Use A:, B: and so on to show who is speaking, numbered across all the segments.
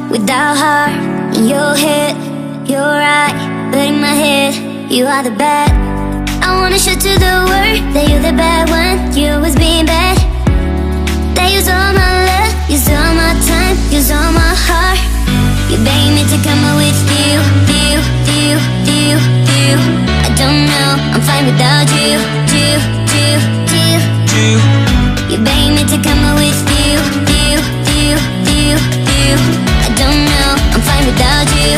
A: without heart. In your head, you're right, but in my head, you are the bad. I wanna show to the world that you're the bad one. You always being bad. That use all my love, use all my time, use all my heart. You begging me to come out with you. I don't know, I'm fine without you. You begging me to come out with you. I don't know, I'm fine without you.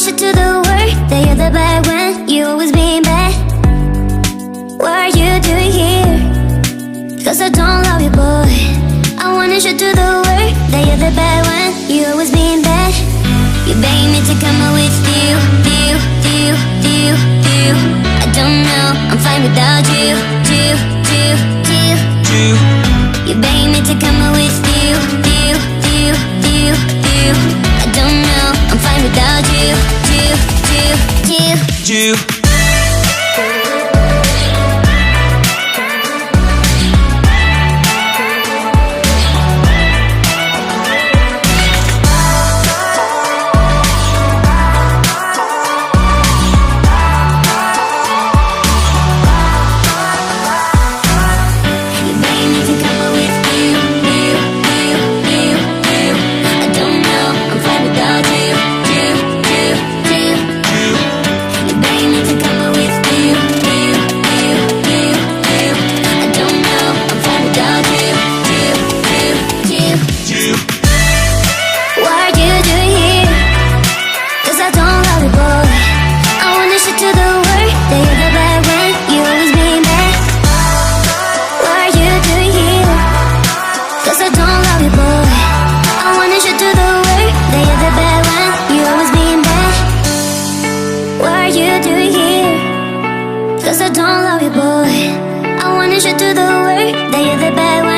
A: To the world that you're the bad one. You always being bad. What are you doing here? Cause I don't love you, boy. I wanna show to the world that you're the bad one. You always being bad. You begging me to come out with you. I don't know, I'm fine without you. You begging me to come out with you. I don't know, I'm fine without you. Cause I don't love you, boy. I wanna show to the world that you're the bad one.